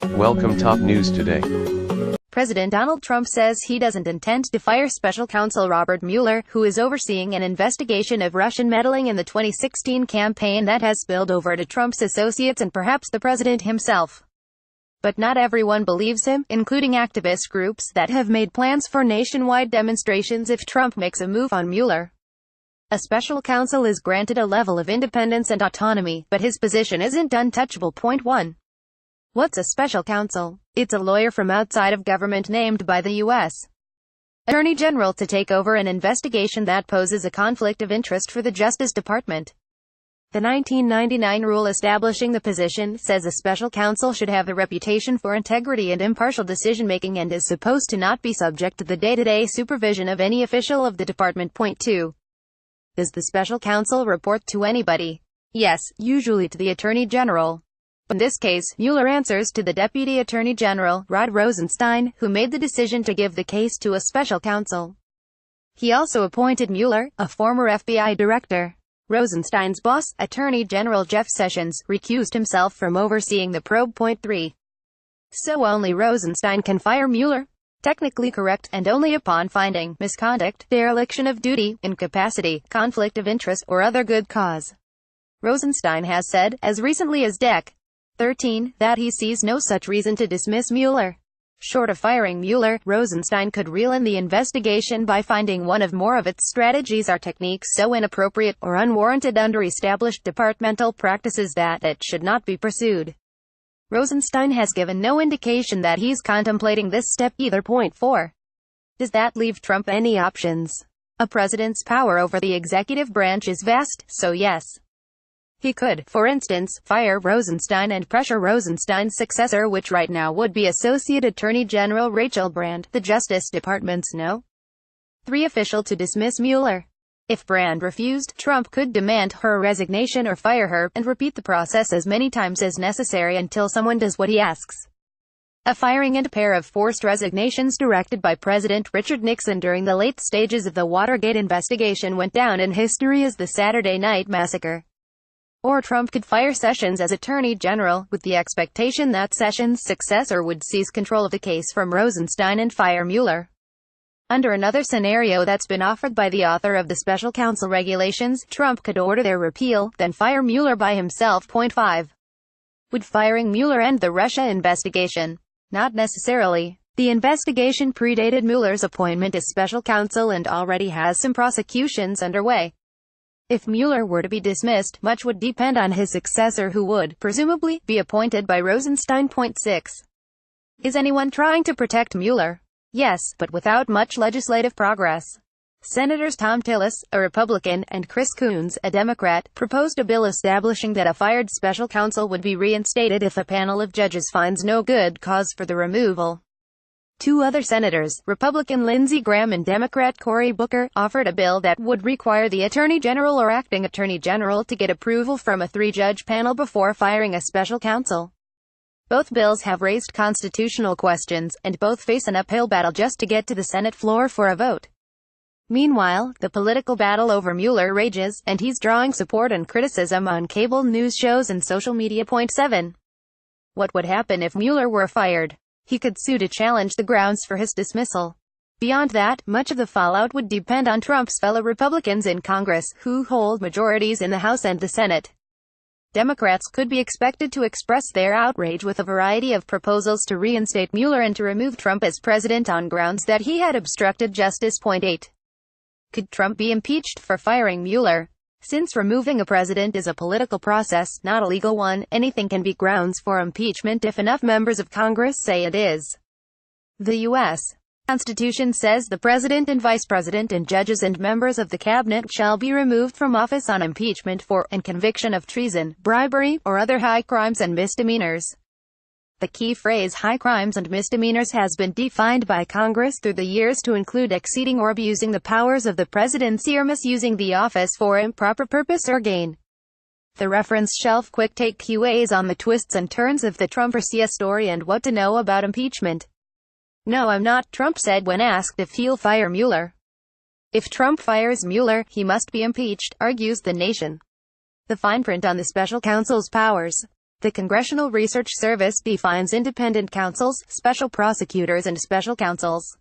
Welcome top news today. President Donald Trump says he doesn't intend to fire Special Counsel Robert Mueller, who is overseeing an investigation of Russian meddling in the 2016 campaign that has spilled over to Trump's associates and perhaps the president himself. But not everyone believes him, including activist groups that have made plans for nationwide demonstrations if Trump makes a move on Mueller. A special counsel is granted a level of independence and autonomy, but his position isn't untouchable. Point 1. What's a special counsel? It's a lawyer from outside of government named by the U.S. Attorney General to take over an investigation that poses a conflict of interest for the Justice Department. The 1999 rule establishing the position says a special counsel should have a reputation for integrity and impartial decision-making and is supposed to not be subject to the day-to-day supervision of any official of the department. Point 2. Does the special counsel report to anybody? Yes, usually to the Attorney General. In this case, Mueller answers to the Deputy Attorney General, Rod Rosenstein, who made the decision to give the case to a special counsel. He also appointed Mueller, a former FBI director. Rosenstein's boss, Attorney General Jeff Sessions, recused himself from overseeing the probe. Point 3. So only Rosenstein can fire Mueller? Technically correct, and only upon finding misconduct, dereliction of duty, incapacity, conflict of interest, or other good cause. Rosenstein has said, as recently as Dec. 13, that he sees no such reason to dismiss Mueller. Short of firing Mueller, Rosenstein could reel in the investigation by finding one of more of its strategies or techniques so inappropriate or unwarranted under established departmental practices that it should not be pursued. Rosenstein has given no indication that he's contemplating this step either. Point 4. Does that leave Trump any options? A president's power over the executive branch is vast, so yes. He could, for instance, fire Rosenstein and pressure Rosenstein's successor, which right now would be Associate Attorney General Rachel Brand, the Justice Department's No. 3 official to dismiss Mueller. If Brand refused, Trump could demand her resignation or fire her, and repeat the process as many times as necessary until someone does what he asks. A firing and pair of forced resignations directed by President Richard Nixon during the late stages of the Watergate investigation went down in history as the Saturday Night Massacre. Or Trump could fire Sessions as Attorney General, with the expectation that Sessions' successor would seize control of the case from Rosenstein and fire Mueller. Under another scenario that's been offered by the author of the special counsel regulations, Trump could order their repeal, then fire Mueller by himself. Point 5. Would firing Mueller end the Russia investigation? Not necessarily. The investigation predated Mueller's appointment as special counsel and already has some prosecutions underway. If Mueller were to be dismissed, much would depend on his successor, who would, presumably, be appointed by Rosenstein. Point 6. Is anyone trying to protect Mueller? Yes, but without much legislative progress. Senators Tom Tillis, a Republican, and Chris Coons, a Democrat, proposed a bill establishing that a fired special counsel would be reinstated if a panel of judges finds no good cause for the removal. Two other senators, Republican Lindsey Graham and Democrat Cory Booker, offered a bill that would require the Attorney General or acting Attorney General to get approval from a 3-judge panel before firing a special counsel. Both bills have raised constitutional questions, and both face an uphill battle just to get to the Senate floor for a vote. Meanwhile, the political battle over Mueller rages, and he's drawing support and criticism on cable news shows and social media. Point 7. What would happen if Mueller were fired? He could sue to challenge the grounds for his dismissal. Beyond that, much of the fallout would depend on Trump's fellow Republicans in Congress, who hold majorities in the House and the Senate. Democrats could be expected to express their outrage with a variety of proposals to reinstate Mueller and to remove Trump as president on grounds that he had obstructed justice. Point 8. Could Trump be impeached for firing Mueller? Since removing a president is a political process, not a legal one, anything can be grounds for impeachment if enough members of Congress say it is. The U.S. Constitution says the president and vice president and judges and members of the cabinet shall be removed from office on impeachment for, and conviction of treason, bribery, or other high crimes and misdemeanors. The key phrase high crimes and misdemeanors has been defined by Congress through the years to include exceeding or abusing the powers of the presidency or misusing the office for improper purpose or gain. The reference shelf quick take QAs on the twists and turns of the Trump Russia story and what to know about impeachment. No, I'm not, Trump said when asked if he'll fire Mueller. If Trump fires Mueller, he must be impeached, argues The Nation. The fine print on the special counsel's powers. The Congressional Research Service defines independent counsels, special prosecutors and special counsels.